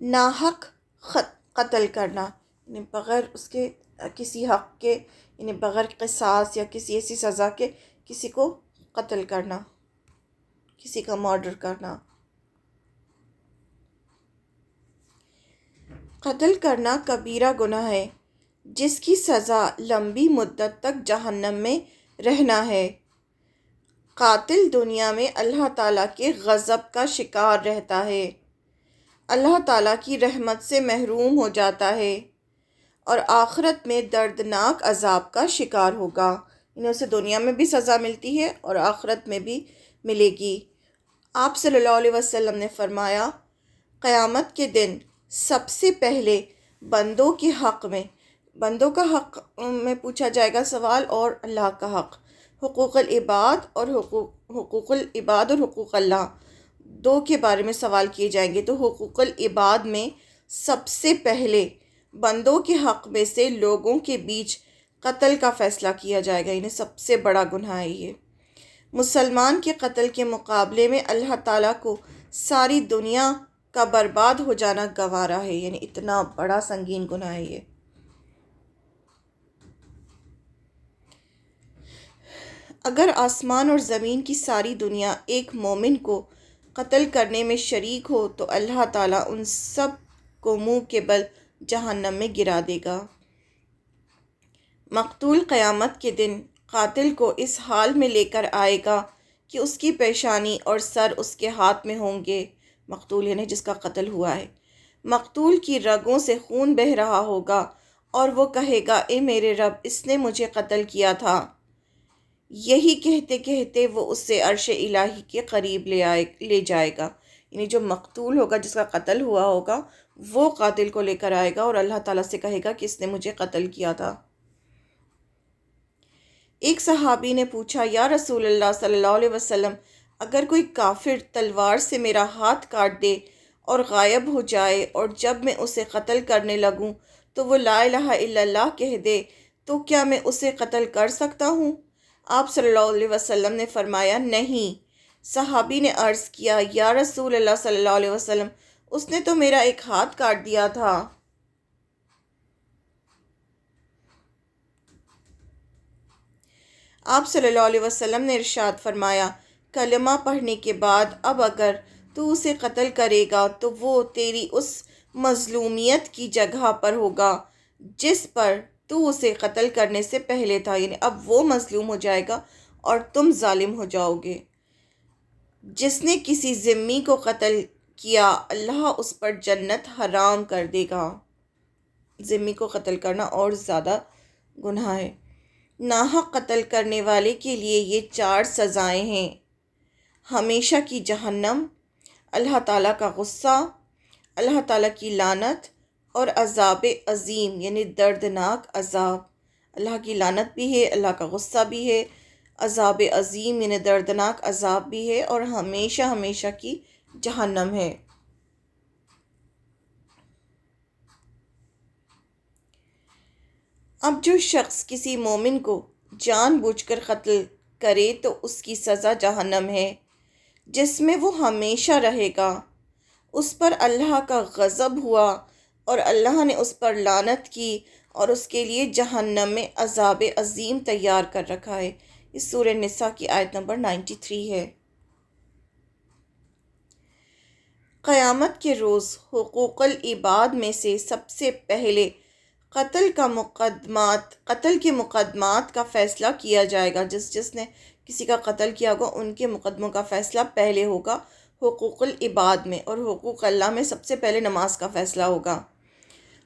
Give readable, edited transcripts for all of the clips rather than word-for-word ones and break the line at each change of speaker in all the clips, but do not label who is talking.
ناحق قتل کرنا، یعنی بغیر اس کے کسی حق کے، یعنی بغیر قصاص یا کسی ایسی سزا کے کسی کو قتل کرنا، کسی کا مرڈر کرنا۔ قتل کرنا کبیرہ گناہ ہے جس کی سزا لمبی مدت تک جہنم میں رہنا ہے۔ قاتل دنیا میں اللہ تعالیٰ کے غضب کا شکار رہتا ہے، اللہ تعالیٰ کی رحمت سے محروم ہو جاتا ہے اور آخرت میں دردناک عذاب کا شکار ہوگا۔ یعنی اسے دنیا میں بھی سزا ملتی ہے اور آخرت میں بھی ملے گی۔ آپ صلی اللہ علیہ وسلم نے فرمایا، قیامت کے دن سب سے پہلے بندوں کے حق میں، بندوں کا حق میں پوچھا جائے گا سوال، اور اللہ کا حق، حقوق العباد اور حقوق اللہ، دو کے بارے میں سوال کیے جائیں گے۔ تو حقوق العباد میں سب سے پہلے بندوں کے حق میں سے لوگوں کے بیچ قتل کا فیصلہ کیا جائے گا، یعنی سب سے بڑا گناہ ہے یہ۔ مسلمان کے قتل کے مقابلے میں اللہ تعالیٰ کو ساری دنیا کا برباد ہو جانا گوارا ہے، یعنی اتنا بڑا سنگین گناہ ہے یہ۔ اگر آسمان اور زمین کی ساری دنیا ایک مومن کو قتل کرنے میں شریک ہو تو اللہ تعالیٰ ان سب کو منہ کے بل جہنم میں گرا دے گا۔ مقتول قیامت کے دن قاتل کو اس حال میں لے کر آئے گا کہ اس کی پیشانی اور سر اس کے ہاتھ میں ہوں گے، مقتول یعنی جس کا قتل ہوا ہے۔ مقتول کی رگوں سے خون بہہ رہا ہوگا اور وہ کہے گا، اے میرے رب، اس نے مجھے قتل کیا تھا۔ یہی کہتے کہتے وہ اسے عرش الہی کے قریب لے جائے گا، یعنی جو مقتول ہوگا، جس کا قتل ہوا ہوگا، وہ قاتل کو لے کر آئے گا اور اللہ تعالیٰ سے کہے گا کہ اس نے مجھے قتل کیا تھا۔ ایک صحابی نے پوچھا، یا رسول اللہ صلی اللہ علیہ وسلم، اگر کوئی کافر تلوار سے میرا ہاتھ کاٹ دے اور غائب ہو جائے اور جب میں اسے قتل کرنے لگوں تو وہ لا الہ الا اللہ کہہ دے تو کیا میں اسے قتل کر سکتا ہوں؟ آپ صلی اللہ علیہ وسلم نے فرمایا، نہیں۔ صحابی نے عرض کیا، یا رسول اللہ صلی اللہ علیہ وسلم، اس نے تو میرا ایک ہاتھ کاٹ دیا تھا۔ آپ صلی اللہ علیہ وسلم نے ارشاد فرمایا، کلمہ پڑھنے کے بعد اب اگر تو اسے قتل کرے گا تو وہ تیری اس مظلومیت کی جگہ پر ہوگا جس پر تو اسے قتل کرنے سے پہلے تھا، یعنی اب وہ مظلوم ہو جائے گا اور تم ظالم ہو جاؤ گے۔ جس نے کسی ذمی کو قتل کیا اللہ اس پر جنت حرام کر دے گا۔ ذمی کو قتل کرنا اور زیادہ گناہ ہے۔ ناحق قتل کرنے والے کے لیے یہ 4 سزائیں ہیں: ہمیشہ کی جہنم، اللہ تعالیٰ کا غصہ، اللہ تعالیٰ کی لعنت اور عذاب عظیم یعنی دردناک عذاب۔ اللہ کی لعنت بھی ہے، اللہ کا غصہ بھی ہے، عذاب عظیم یعنی دردناک عذاب بھی ہے، اور ہمیشہ ہمیشہ کی جہنم ہے۔ اب جو شخص کسی مومن کو جان بوجھ کر قتل کرے تو اس کی سزا جہنم ہے جس میں وہ ہمیشہ رہے گا۔ اس پر اللہ کا غضب ہوا اور اللہ نے اس پر لعنت کی اور اس کے لیے جہنم میں عذاب عظیم تیار کر رکھا ہے۔ اس سورہ نساء کی آیت نمبر 93 ہے۔ قیامت کے روز حقوق العباد میں سے سب سے پہلے قتل کے مقدمات کا فیصلہ کیا جائے گا۔ جس نے کسی کا قتل کیا ہوگا ان کے مقدموں کا فیصلہ پہلے ہوگا حقوق العباد میں، اور حقوق اللہ میں سب سے پہلے نماز کا فیصلہ ہوگا۔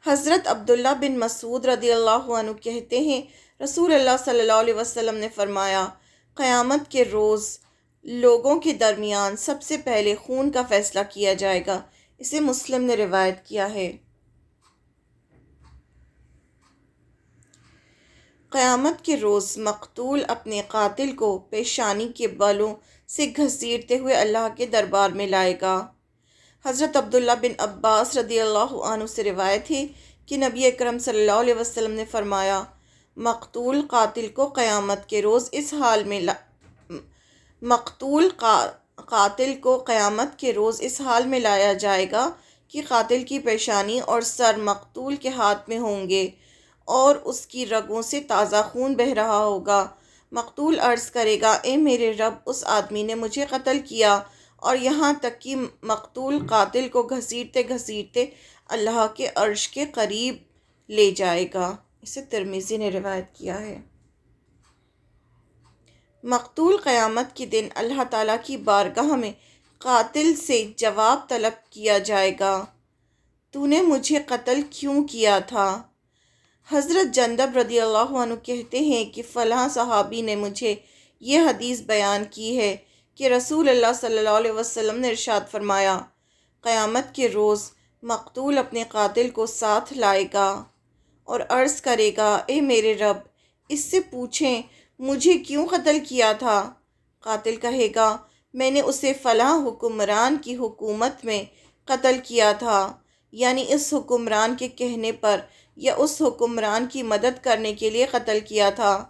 حضرت عبداللہ بن مسعود رضی اللہ عنہ کہتے ہیں، رسول اللہ صلی اللہ علیہ وسلم نے فرمایا، قیامت کے روز لوگوں کے درمیان سب سے پہلے خون کا فیصلہ کیا جائے گا۔ اسے مسلم نے روایت کیا ہے۔ قیامت کے روز مقتول اپنے قاتل کو پیشانی کے بالوں سے گھسیٹتے ہوئے اللہ کے دربار میں لائے گا۔ حضرت عبداللہ بن عباس رضی اللہ عنہ سے روایت ہے کہ نبی اکرم صلی اللہ علیہ وسلم نے فرمایا، مقتول قاتل کو قیامت کے روز اس حال میں لایا جائے گا کہ قاتل کی پیشانی اور سر مقتول کے ہاتھ میں ہوں گے اور اس کی رگوں سے تازہ خون بہہ رہا ہوگا۔ مقتول عرض کرے گا، اے میرے رب، اس آدمی نے مجھے قتل کیا، اور یہاں تک کہ مقتول قاتل کو گھسیٹتے گھسیٹتے اللہ کے عرش کے قریب لے جائے گا۔ اسے ترمذی نے روایت کیا ہے۔ مقتول قیامت کے دن اللہ تعالیٰ کی بارگاہ میں قاتل سے جواب طلب کیا جائے گا، تو نے مجھے قتل کیوں کیا تھا؟ حضرت جندب رضی اللہ عنہ کہتے ہیں کہ فلاں صحابی نے مجھے یہ حدیث بیان کی ہے کہ رسول اللہ صلی اللہ علیہ وسلم نے ارشاد فرمایا، قیامت کے روز مقتول اپنے قاتل کو ساتھ لائے گا اور عرض کرے گا، اے میرے رب، اس سے پوچھیں مجھے کیوں قتل کیا تھا؟ قاتل کہے گا، میں نے اسے فلاں حکمران کی حکومت میں قتل کیا تھا، یعنی اس حکمران کے کہنے پر یا اس حکمران کی مدد کرنے کے لیے قتل کیا تھا۔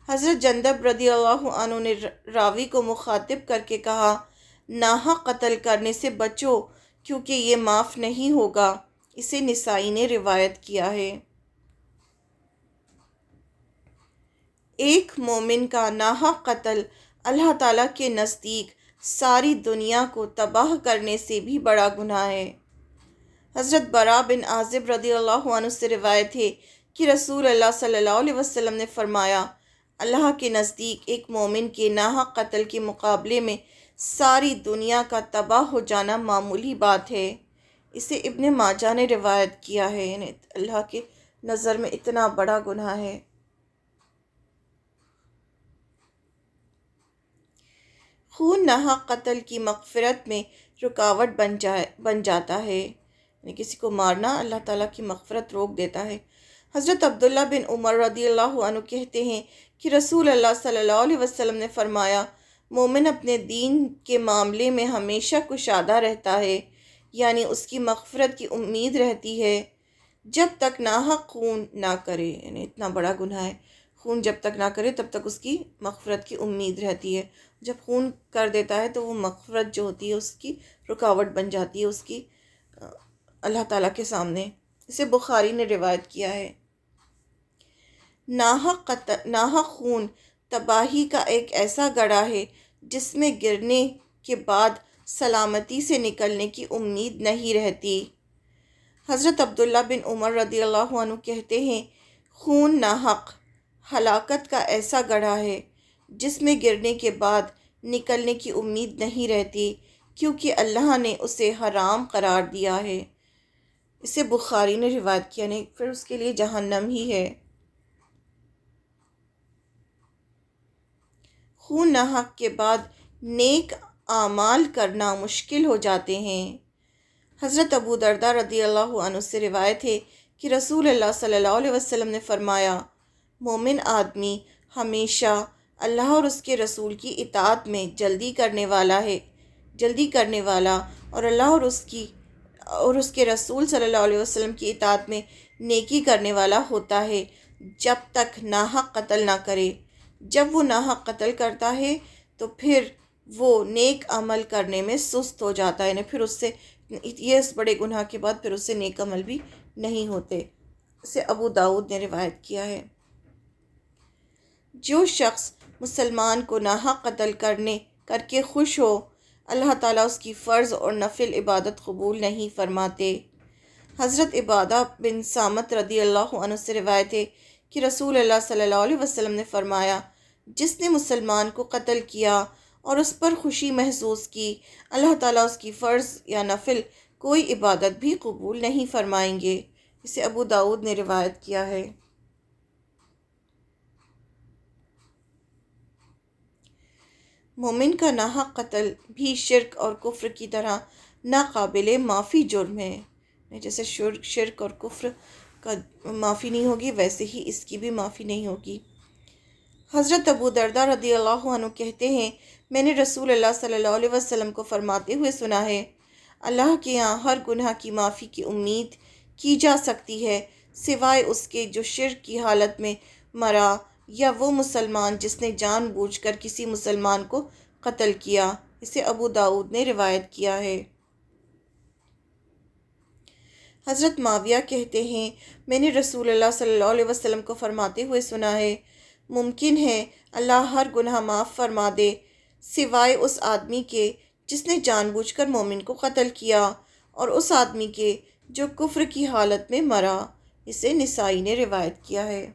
حضرت جندب رضی اللہ عنہ نے راوی کو مخاطب کر کے کہا، ناحق قتل کرنے سے بچو کیونکہ یہ معاف نہیں ہوگا۔ اسے نسائی نے روایت کیا ہے۔ ایک مومن کا ناحق قتل اللہ تعالیٰ کے نزدیک ساری دنیا کو تباہ کرنے سے بھی بڑا گناہ ہے۔ حضرت براء بن عازب رضی اللہ عنہ سے روایت ہے کہ رسول اللہ صلی اللہ علیہ وسلم نے فرمایا، اللہ کے نزدیک ایک مومن کے ناحق قتل کے مقابلے میں ساری دنیا کا تباہ ہو جانا معمولی بات ہے۔ اسے ابن ماجہ نے روایت کیا ہے، یعنی اللہ کے نظر میں اتنا بڑا گناہ ہے۔ خون ناحق قتل کی مغفرت میں رکاوٹ بن جاتا ہے، یعنی کسی کو مارنا اللہ تعالیٰ کی مغفرت روک دیتا ہے۔ حضرت عبداللہ بن عمر رضی اللہ عنہ کہتے ہیں کہ رسول اللہ صلی اللہ علیہ وسلم نے فرمایا، مومن اپنے دین کے معاملے میں ہمیشہ کشادہ رہتا ہے، یعنی اس کی مغفرت کی امید رہتی ہے جب تک ناحق خون نہ کرے، یعنی اتنا بڑا گناہ ہے، خون جب تک نہ کرے تب تک اس کی مغفرت کی امید رہتی ہے۔ جب خون کر دیتا ہے تو وہ مغفرت جو ہوتی ہے اس کی رکاوٹ بن جاتی ہے اس کی اللہ تعالیٰ کے سامنے۔ اسے بخاری نے روایت کیا ہے۔ ناحق خون تباہی کا ایک ایسا گڑھا ہے جس میں گرنے کے بعد سلامتی سے نکلنے کی امید نہیں رہتی۔ حضرت عبداللہ بن عمر رضی اللہ عنہ کہتے ہیں، خون ناحق ہلاکت کا ایسا گڑھا ہے جس میں گرنے کے بعد نکلنے کی امید نہیں رہتی، کیونکہ اللہ نے اسے حرام قرار دیا ہے۔ اسے بخاری نے روایت کیا، نہیں پھر اس کے لیے جہنم ہی ہے۔ خون ناحق کے بعد نیک اعمال کرنا مشکل ہو جاتے ہیں۔ حضرت ابو درداء رضی اللہ عنہ سے روایت ہے کہ رسول اللہ صلی اللہ علیہ وسلم نے فرمایا، مومن آدمی ہمیشہ اللہ اور اس کے رسول کی اطاعت میں جلدی کرنے والا اور اللہ اور اس کے رسول صلی اللہ علیہ وسلم کی اطاعت میں نیکی کرنے والا ہوتا ہے جب تک ناحق قتل نہ کرے۔ جب وہ ناحق قتل کرتا ہے تو پھر وہ نیک عمل کرنے میں سست ہو جاتا ہے، یعنی پھر اس سے یہ اس بڑے گناہ کے بعد پھر اس سے نیک عمل بھی نہیں ہوتے۔ اسے ابو داؤد نے روایت کیا ہے۔ جو شخص مسلمان کو ناحق قتل کر کے خوش ہو، اللہ تعالیٰ اس کی فرض اور نفل عبادت قبول نہیں فرماتے۔ حضرت عبادہ بن صامت رضی اللہ عنہ سے روایت ہے کہ رسول اللہ صلی اللہ علیہ وسلم نے فرمایا، جس نے مسلمان کو قتل کیا اور اس پر خوشی محسوس کی، اللہ تعالیٰ اس کی فرض یا نفل کوئی عبادت بھی قبول نہیں فرمائیں گے۔ اسے ابو داؤد نے روایت کیا ہے۔ مومن کا ناحق قتل بھی شرک اور کفر کی طرح ناقابل معافی جرم ہے۔ جیسے شرک اور کفر کا معافی نہیں ہوگی، ویسے ہی اس کی بھی معافی نہیں ہوگی۔ حضرت ابو درداء رضی اللہ عنہ کہتے ہیں، میں نے رسول اللہ صلی اللہ علیہ وسلم کو فرماتے ہوئے سنا ہے، اللہ کے یہاں ہر گناہ کی معافی کی امید کی جا سکتی ہے سوائے اس کے جو شرک کی حالت میں مرا، یا وہ مسلمان جس نے جان بوجھ کر کسی مسلمان کو قتل کیا۔ اسے ابو داؤد نے روایت کیا ہے۔ حضرت معاویہ کہتے ہیں میں نے رسول اللہ صلی اللہ علیہ وسلم کو فرماتے ہوئے سنا ہے ممکن ہے اللہ ہر گناہ معاف فرما دے سوائے اس آدمی کے جس نے جان بوجھ کر مومن کو قتل کیا اور اس آدمی کے جو کفر کی حالت میں مرا۔ اسے نسائی نے روایت کیا ہے۔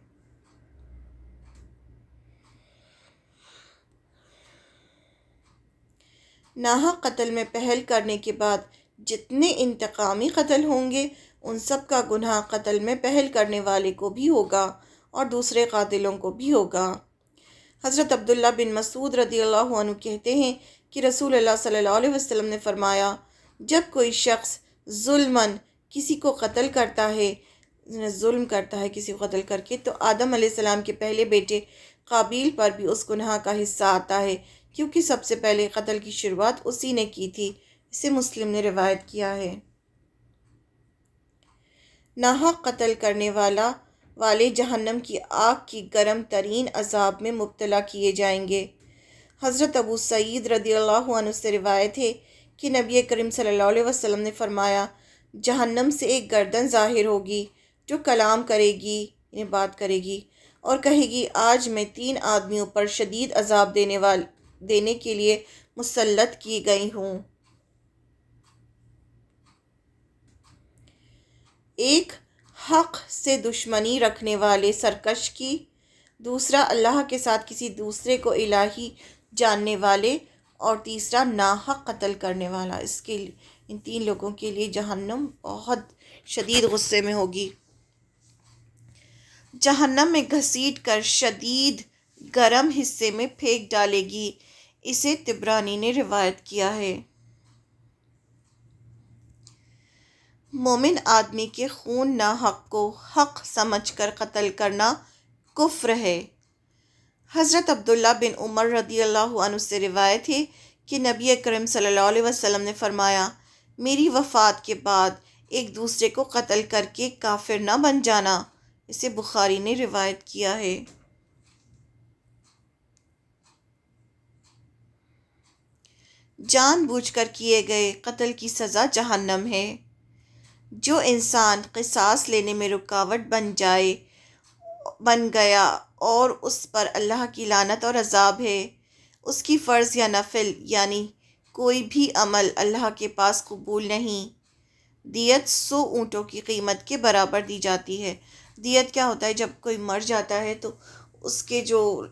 ناحق قتل میں پہل کرنے کے بعد جتنے انتقامی قتل ہوں گے ان سب کا گناہ قتل میں پہل کرنے والے کو بھی ہوگا اور دوسرے قاتلوں کو بھی ہوگا۔ حضرت عبداللہ بن مسعود رضی اللہ عنہ کہتے ہیں کہ رسول اللہ صلی اللہ علیہ وسلم نے فرمایا جب کوئی شخص ظلماً کسی کو قتل کرتا ہے ظلم کرتا ہے کسی کو قتل کر کے تو آدم علیہ السلام کے پہلے بیٹے قابیل پر بھی اس گناہ کا حصہ آتا ہے کیونکہ سب سے پہلے قتل کی شروعات اسی نے کی تھی۔ اسے مسلم نے روایت کیا ہے۔ ناحق قتل کرنے والے جہنم کی آگ کی گرم ترین عذاب میں مبتلا کیے جائیں گے۔ حضرت ابو سعید رضی اللہ عنہ سے روایت ہے کہ نبی کریم صلی اللہ علیہ وسلم نے فرمایا جہنم سے ایک گردن ظاہر ہوگی جو کلام کرے گی یعنی بات کرے گی اور کہے گی آج میں 3 آدمیوں پر شدید عذاب دینے کے لیے مسلط کی گئی ہوں۔ ایک حق سے دشمنی رکھنے والے سرکش کی، دوسرا اللہ کے ساتھ کسی دوسرے کو الہی جاننے والے اور تیسرا ناحق قتل کرنے والا۔ ان 3 لوگوں کے لیے جہنم بہت شدید غصے میں ہوگی۔ جہنم میں گھسیٹ کر شدید گرم حصے میں پھینک ڈالے گی۔ اسے طبرانی نے روایت کیا ہے۔ مومن آدمی کے خون ناحق کو حق سمجھ کر قتل کرنا کفر ہے۔ حضرت عبداللہ بن عمر رضی اللہ عنہ سے روایت ہے کہ نبی کریم صلی اللہ علیہ وسلم نے فرمایا میری وفات کے بعد ایک دوسرے کو قتل کر کے کافر نہ بن جانا۔ اسے بخاری نے روایت کیا ہے۔ جان بوجھ کر کیے گئے قتل کی سزا جہنم ہے۔ جو انسان قصاص لینے میں رکاوٹ بن گیا اور اس پر اللہ کی لعنت اور عذاب ہے، اس کی فرض یا نفل یعنی کوئی بھی عمل اللہ کے پاس قبول نہیں۔ دیت 100 اونٹوں کی قیمت کے برابر دی جاتی ہے۔ دیت کیا ہوتا ہے؟ جب کوئی مر جاتا ہے تو اس کے جو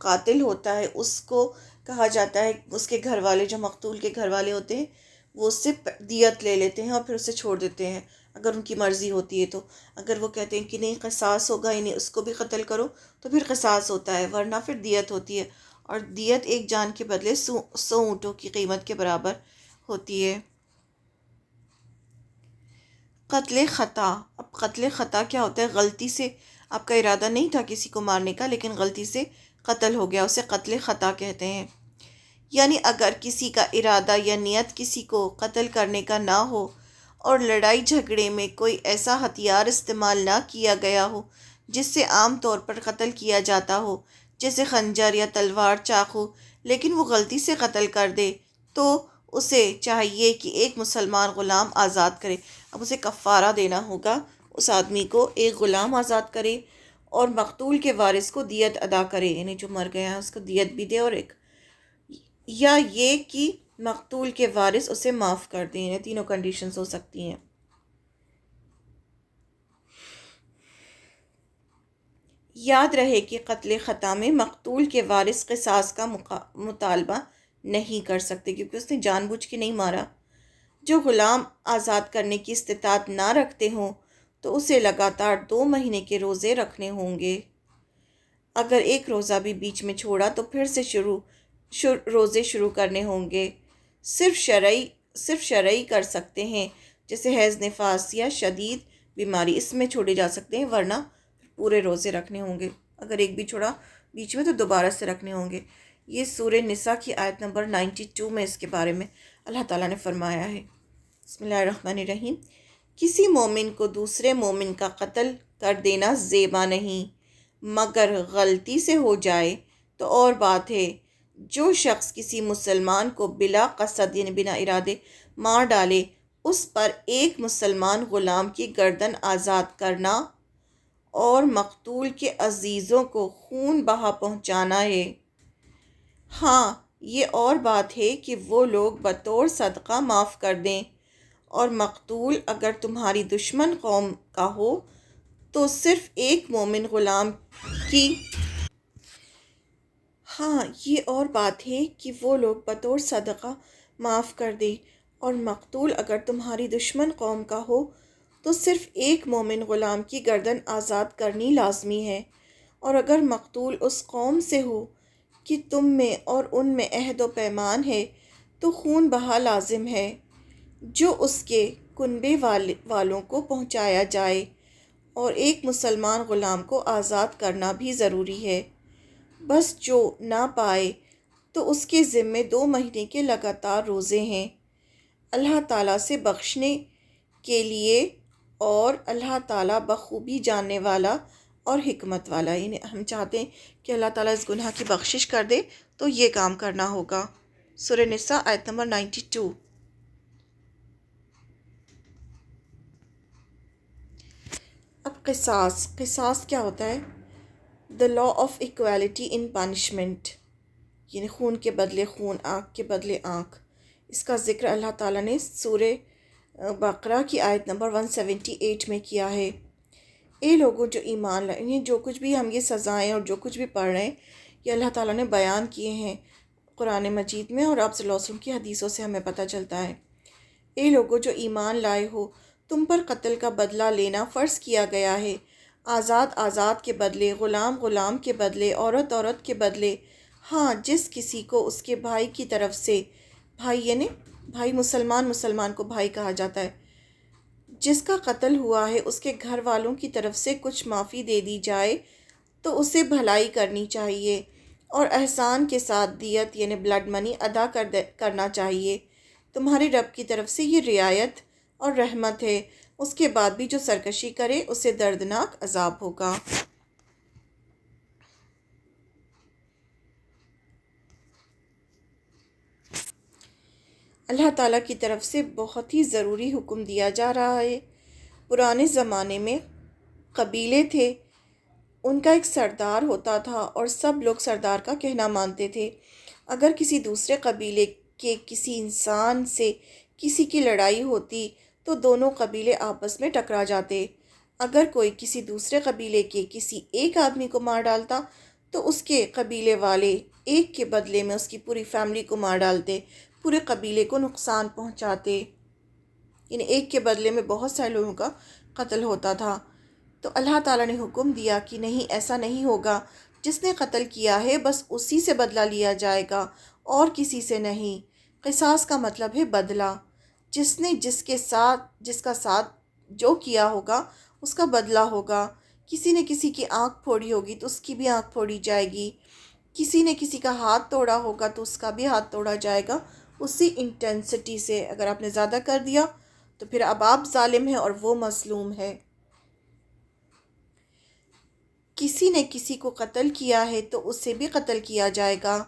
قاتل ہوتا ہے اس کو کہا جاتا ہے، اس کے گھر والے جو مقتول کے گھر والے ہوتے ہیں وہ اس سے دیت لے لیتے ہیں اور پھر اسے چھوڑ دیتے ہیں اگر ان کی مرضی ہوتی ہے تو۔ اگر وہ کہتے ہیں کہ نہیں قصاص ہوگا ہی نہیں، اس کو بھی قتل کرو، تو پھر قصاص ہوتا ہے، ورنہ پھر دیت ہوتی ہے، اور دیت ایک جان کے بدلے 100 اونٹوں کی قیمت کے برابر ہوتی ہے۔ قتل خطا۔ اب قتل خطا کیا ہوتا ہے؟ غلطی سے آپ کا ارادہ نہیں تھا کسی کو مارنے کا لیکن غلطی سے قتل ہو گیا، اسے قتل خطا کہتے ہیں۔ یعنی اگر کسی کا ارادہ یا نیت کسی کو قتل کرنے کا نہ ہو اور لڑائی جھگڑے میں کوئی ایسا ہتھیار استعمال نہ کیا گیا ہو جس سے عام طور پر قتل کیا جاتا ہو جیسے خنجر یا تلوار، چاقو، لیکن وہ غلطی سے قتل کر دے تو اسے چاہیے کہ ایک مسلمان غلام آزاد کرے۔ اب اسے کفارہ دینا ہوگا، اس آدمی کو ایک غلام آزاد کرے اور مقتول کے وارث کو دیت ادا کرے، یعنی جو مر گیا ہے اس کو دیت بھی دے، اور یا یہ کہ مقتول کے وارث اسے معاف کر دیں۔ یعنی تینوں کنڈیشنز ہو سکتی ہیں۔ یاد رہے کہ قتل خطا میں مقتول کے وارث قصاص کا مطالبہ نہیں کر سکتے کیونکہ اس نے جان بوجھ کے نہیں مارا۔ جو غلام آزاد کرنے کی استطاعت نہ رکھتے ہوں تو اسے لگاتار 2 مہینے کے روزے رکھنے ہوں گے۔ اگر ایک روزہ بھی بیچ میں چھوڑا تو پھر سے روزے شروع کرنے ہوں گے۔ صرف شرعی کر سکتے ہیں جیسے حیض، نفاس یا شدید بیماری، اس میں چھوڑے جا سکتے ہیں، ورنہ پورے روزے رکھنے ہوں گے۔ اگر ایک بھی چھوڑا بیچ میں تو دوبارہ سے رکھنے ہوں گے۔ یہ سورہ نساء کی آیت نمبر 92 میں اس کے بارے میں اللہ تعالیٰ نے فرمایا ہے۔ بسم اللہ الرحمن الرحیم۔ کسی مومن کو دوسرے مومن کا قتل کر دینا زیبا نہیں، مگر غلطی سے ہو جائے تو اور بات ہے۔ جو شخص کسی مسلمان کو بلا قصد یعنی بنا ارادے مار ڈالے اس پر ایک مسلمان غلام کی گردن آزاد کرنا اور مقتول کے عزیزوں کو خون بہا پہنچانا ہے۔ ہاں، یہ اور بات ہے کہ وہ لوگ بطور صدقہ معاف کر دیں، اور مقتول اگر تمہاری دشمن قوم کا ہو تو صرف ایک مومن غلام کی ہاں، یہ اور بات ہے کہ وہ لوگ بطور صدقہ معاف کر دیں، اور مقتول اگر تمہاری دشمن قوم کا ہو تو صرف ایک مومن غلام کی گردن آزاد کرنی لازمی ہے، اور اگر مقتول اس قوم سے ہو کہ تم میں اور ان میں عہد و پیمان ہے تو خون بہا لازم ہے، جو اس کے کنبے والوں کو پہنچایا جائے، اور ایک مسلمان غلام کو آزاد کرنا بھی ضروری ہے۔ بس جو نہ پائے تو اس کے ذمے 2 مہینے کے لگاتار روزے ہیں، اللہ تعالیٰ سے بخشنے کے لیے، اور اللہ تعالیٰ بخوبی جاننے والا اور حکمت والا، یعنی ہم چاہتے ہیں کہ اللہ تعالیٰ اس گناہ کی بخشش کر دے تو یہ کام کرنا ہوگا۔ سورہ نساء آیت نمبر 92۔ اب قصاص کیا ہوتا ہے؟ The law of equality in punishment, یعنی خون کے بدلے خون، آنکھ کے بدلے آنکھ۔ اس کا ذکر اللہ تعالیٰ نے سورہ بقرہ کی آیت نمبر 178 میں کیا ہے۔ اے لوگوں جو ایمان لائے، یعنی جو کچھ بھی ہم یہ سزائیں اور جو کچھ بھی پڑھ رہے ہیں یہ اللہ تعالیٰ نے بیان کیے ہیں قرآن مجید میں، اور آپ صلی اللہ علیہ وسلم کی حدیثوں سے ہمیں پتہ چلتا ہے۔ اے لوگوں جو ایمان لائے ہو، تم پر قتل کا بدلہ لینا فرض کیا گیا ہے، آزاد کے بدلے، غلام کے بدلے، عورت کے بدلے، ہاں جس کسی کو اس کے بھائی کی طرف سے، بھائی یعنی بھائی مسلمان کو بھائی کہا جاتا ہے، جس کا قتل ہوا ہے اس کے گھر والوں کی طرف سے کچھ معافی دے دی جائے تو اسے بھلائی کرنی چاہیے، اور احسان کے ساتھ دیت یعنی بلڈ منی ادا کرنا چاہیے۔ تمہارے رب کی طرف سے یہ رعایت اور رحمت ہے، اس کے بعد بھی جو سرکشی کرے اسے دردناک عذاب ہوگا۔ اللہ تعالیٰ کی طرف سے بہت ہی ضروری حکم دیا جا رہا ہے۔ پرانے زمانے میں قبیلے تھے، ان کا ایک سردار ہوتا تھا اور سب لوگ سردار کا کہنا مانتے تھے۔ اگر کسی دوسرے قبیلے کے کسی انسان سے کسی کی لڑائی ہوتی تو دونوں قبیلے آپس میں ٹکرا جاتے۔ اگر کوئی کسی دوسرے قبیلے کے کسی ایک آدمی کو مار ڈالتا تو اس کے قبیلے والے ایک کے بدلے میں اس کی پوری فیملی کو مار ڈالتے، پورے قبیلے کو نقصان پہنچاتے، یعنی ایک کے بدلے میں بہت سارے لوگوں کا قتل ہوتا تھا۔ تو اللہ تعالیٰ نے حکم دیا کہ نہیں، ایسا نہیں ہوگا، جس نے قتل کیا ہے بس اسی سے بدلہ لیا جائے گا اور کسی سے نہیں۔ قصاص کا مطلب ہے بدلہ، جس نے جس کا ساتھ جو کیا ہوگا اس کا بدلہ ہوگا۔ کسی نے کسی کی آنکھ پھوڑی ہوگی تو اس کی بھی آنکھ پھوڑی جائے گی، کسی نے کسی کا ہاتھ توڑا ہوگا تو اس کا بھی ہاتھ توڑا جائے گا اسی انٹینسٹی سے۔ اگر آپ نے زیادہ کر دیا تو پھر اب آپ ظالم ہیں اور وہ مظلوم ہے۔ کسی نے کسی کو قتل کیا ہے تو اسے بھی قتل کیا جائے گا۔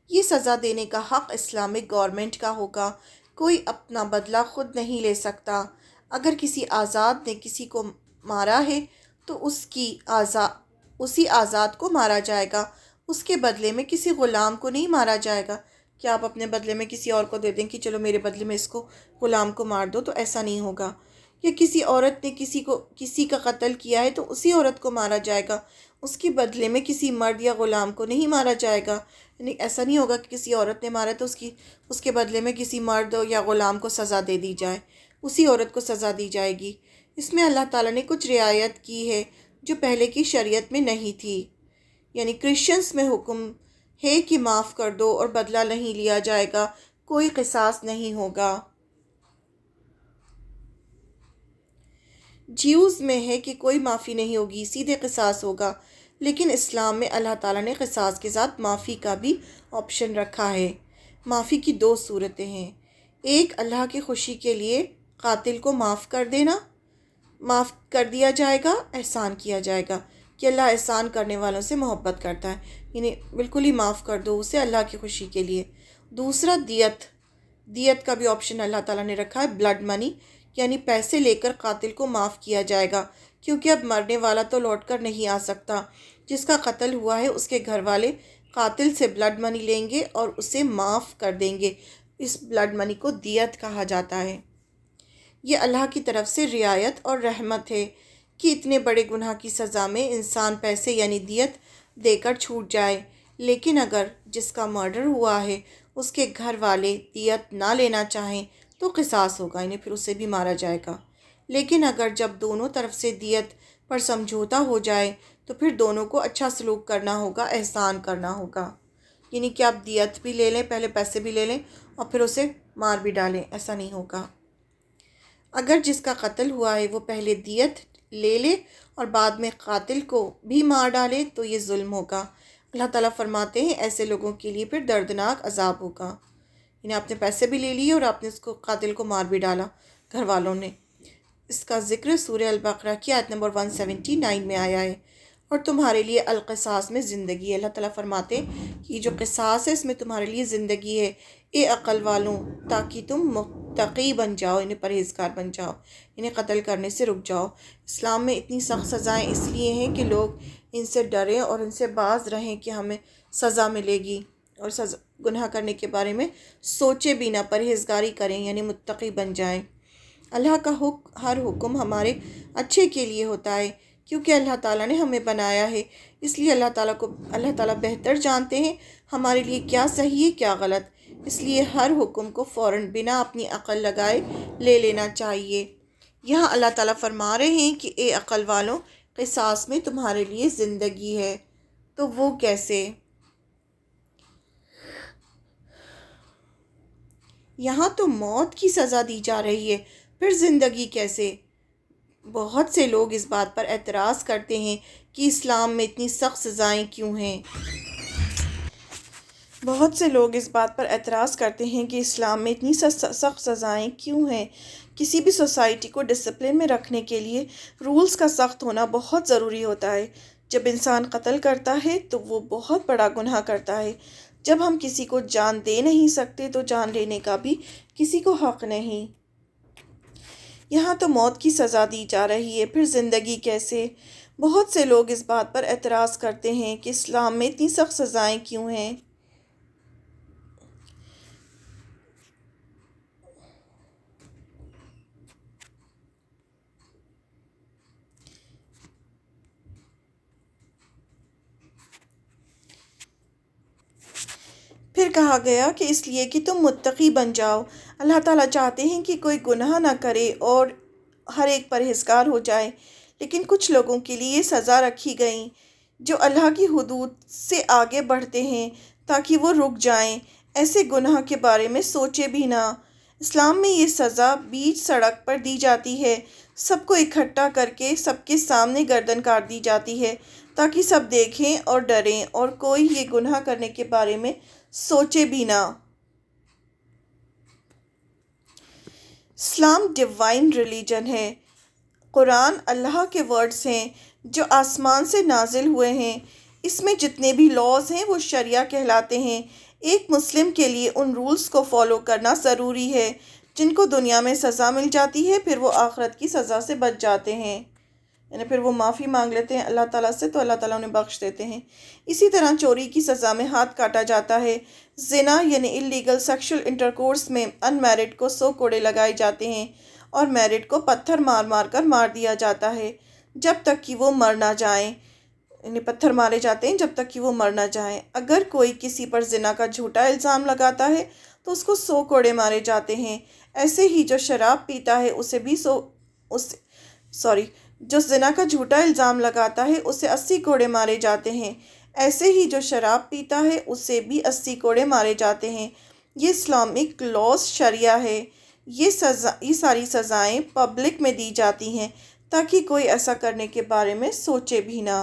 یہ سزا دینے کا حق اسلامک گورنمنٹ کا ہوگا، کوئی اپنا بدلہ خود نہیں لے سکتا۔ اگر کسی آزاد نے کسی کو مارا ہے تو اسی آزاد کو مارا جائے گا، اس کے بدلے میں کسی غلام کو نہیں مارا جائے گا کہ آپ اپنے بدلے میں کسی اور کو دے دیں کہ چلو میرے بدلے میں اس کو غلام کو مار دو، تو ایسا نہیں ہوگا۔ یا کسی عورت نے کسی کا قتل کیا ہے تو اسی عورت کو مارا جائے گا، اس کے بدلے میں کسی مرد یا غلام کو نہیں مارا جائے گا۔ یعنی ایسا نہیں ہوگا کہ کسی عورت نے مارا تو اس کے بدلے میں کسی مرد یا غلام کو سزا دے دی جائے، اسی عورت کو سزا دی جائے گی۔ اس میں اللہ تعالیٰ نے کچھ رعایت کی ہے جو پہلے کی شریعت میں نہیں تھی۔ یعنی کرسچنز میں حکم ہے کہ معاف کر دو اور بدلہ نہیں لیا جائے گا، کوئی قصاص نہیں ہوگا۔ جیوز میں ہے کہ کوئی معافی نہیں ہوگی، سیدھے قصاص ہوگا، لیکن اسلام میں اللہ تعالیٰ نے قصاص کے ساتھ معافی کا بھی آپشن رکھا ہے۔ معافی کی 2 صورتیں ہیں، ایک اللہ کی خوشی کے لیے قاتل کو معاف کر دینا، معاف کر دیا جائے گا، احسان کیا جائے گا کہ اللہ احسان کرنے والوں سے محبت کرتا ہے، یعنی بالکل ہی معاف کر دو اسے اللہ کی خوشی کے لیے۔ دوسرا دیت کا بھی آپشن اللہ تعالیٰ نے رکھا ہے، بلڈ منی، یعنی پیسے لے کر قاتل کو معاف کیا جائے گا، کیونکہ اب مرنے والا تو لوٹ کر نہیں آ سکتا۔ جس کا قتل ہوا ہے اس کے گھر والے قاتل سے بلڈ منی لیں گے اور اسے معاف کر دیں گے۔ اس بلڈ منی کو دیت کہا جاتا ہے۔ یہ اللہ کی طرف سے رعایت اور رحمت ہے کہ اتنے بڑے گناہ کی سزا میں انسان پیسے یعنی دیت دے کر چھوٹ جائے، لیکن اگر جس کا مرڈر ہوا ہے اس کے گھر والے دیت نہ لینا چاہیں تو قصاص ہوگا، یعنی پھر اسے بھی مارا جائے گا۔ لیکن اگر جب دونوں طرف سے دیت پر سمجھوتا ہو جائے تو پھر دونوں کو اچھا سلوک کرنا ہوگا، احسان کرنا ہوگا، یعنی کہ آپ دیت بھی لے لیں، پہلے پیسے بھی لے لیں اور پھر اسے مار بھی ڈالیں، ایسا نہیں ہوگا۔ اگر جس کا قتل ہوا ہے وہ پہلے دیت لے لے اور بعد میں قاتل کو بھی مار ڈالے تو یہ ظلم ہوگا۔ اللہ تعالیٰ فرماتے ہیں ایسے لوگوں کے لیے پھر دردناک عذاب ہوگا، یعنی آپ نے پیسے بھی لے لیے اور آپ نے اس کو قاتل کو مار بھی ڈالا گھر والوں نے۔ اس کا ذکر سورہ البقرہ کی آیت نمبر 179 میں آیا ہے۔ اور تمہارے لیے القصاص میں زندگی ہے۔ اللہ تعالیٰ فرماتے ہیں کہ یہ جو قصاص ہے اس میں تمہارے لیے زندگی ہے، اے عقل والوں، تاکہ تم متقی بن جاؤ، یعنی پرہیزگار بن جاؤ، انہیں قتل کرنے سے رک جاؤ۔ اسلام میں اتنی سخت سزائیں اس لیے ہیں کہ لوگ ان سے ڈریں اور ان سے باز رہیں کہ ہمیں سزا ملے گی، اور گناہ کرنے کے بارے میں سوچے بھی نہ، پرہیزگاری کریں یعنی متقی بن جائیں۔ اللہ کا ہر حکم ہمارے اچھے کے لیے ہوتا ہے، کیونکہ اللہ تعالیٰ نے ہمیں بنایا ہے، اس لیے اللہ تعالیٰ بہتر جانتے ہیں ہمارے لیے کیا صحیح ہے کیا غلط، اس لیے ہر حکم کو فوراً بنا اپنی عقل لگائے لے لینا چاہیے۔ یہاں اللہ تعالیٰ فرما رہے ہیں کہ اے عقل والوں، قصاص میں تمہارے لیے زندگی ہے۔ تو وہ کیسے؟ یہاں تو موت کی سزا دی جا رہی ہے، پھر زندگی کیسے؟ بہت سے لوگ اس بات پر اعتراض کرتے ہیں کہ اسلام میں اتنی سخت سزائیں کیوں ہیں۔ بہت سے لوگ اس بات پر اعتراض کرتے ہیں کہ اسلام میں اتنی سخت سزائیں کیوں ہیں۔ کسی بھی سوسائٹی کو ڈسپلن میں رکھنے کے لیے رولز کا سخت ہونا بہت ضروری ہوتا ہے۔ جب انسان قتل کرتا ہے تو وہ بہت بڑا گناہ کرتا ہے۔ جب ہم کسی کو جان دے نہیں سکتے تو جان لینے کا بھی کسی کو حق نہیں۔ یہاں تو موت کی سزا دی جا رہی ہے، پھر زندگی کیسے؟ بہت سے لوگ اس بات پر اعتراض کرتے ہیں کہ اسلام میں اتنی سخت سزائیں کیوں ہیں۔ پھر کہا گیا کہ اس لیے کہ تم متقی بن جاؤ۔ اللہ تعالیٰ چاہتے ہیں کہ کوئی گناہ نہ کرے اور ہر ایک پرہیزگار ہو جائے، لیکن کچھ لوگوں کے لیے یہ سزا رکھی گئیں جو اللہ کی حدود سے آگے بڑھتے ہیں تاکہ وہ رک جائیں، ایسے گناہ کے بارے میں سوچے بھی نہ۔ اسلام میں یہ سزا بیچ سڑک پر دی جاتی ہے، سب کو اکٹھا کر کے سب کے سامنے گردن کاٹ دی جاتی ہے تاکہ سب دیکھیں اور ڈریں اور کوئی یہ گناہ کرنے کے بارے میں سوچے بھی نہ۔ اسلام ڈیوائن ریلیجن ہے۔ قرآن اللہ کے ورڈز ہیں جو آسمان سے نازل ہوئے ہیں۔ اس میں جتنے بھی لاز ہیں وہ شریعہ کہلاتے ہیں۔ ایک مسلم کے لیے ان رولز کو فالو کرنا ضروری ہے جن کو دنیا میں سزا مل جاتی ہے، پھر وہ آخرت کی سزا سے بچ جاتے ہیں، یعنی پھر وہ معافی مانگ لیتے ہیں اللہ تعالیٰ سے تو اللہ تعالیٰ انہیں بخش دیتے ہیں۔ اسی طرح چوری کی سزا میں ہاتھ کاٹا جاتا ہے۔ زنا یعنی اللیگل سیکشل انٹرکورس میں ان میرڈ کو 100 کوڑے لگائے جاتے ہیں اور میرڈ کو پتھر مار مار کر مار دیا جاتا ہے جب تک کہ وہ مر نہ جائیں، یعنی پتھر مارے جاتے ہیں جب تک کہ وہ مر نہ جائیں۔ اگر کوئی کسی پر زنا کا جھوٹا الزام لگاتا ہے تو اس کو 100 کوڑے مارے جاتے ہیں۔ ایسے ہی جو شراب پیتا ہے جو زنا کا جھوٹا الزام لگاتا ہے اسے 80 کوڑے مارے جاتے ہیں۔ ایسے ہی جو شراب پیتا ہے اسے بھی 80 کوڑے مارے جاتے ہیں۔ یہ اسلامک لاز شریعہ ہے۔ یہ ساری سزائیں پبلک میں دی جاتی ہیں تاکہ کوئی ایسا کرنے کے بارے میں سوچے بھی نہ۔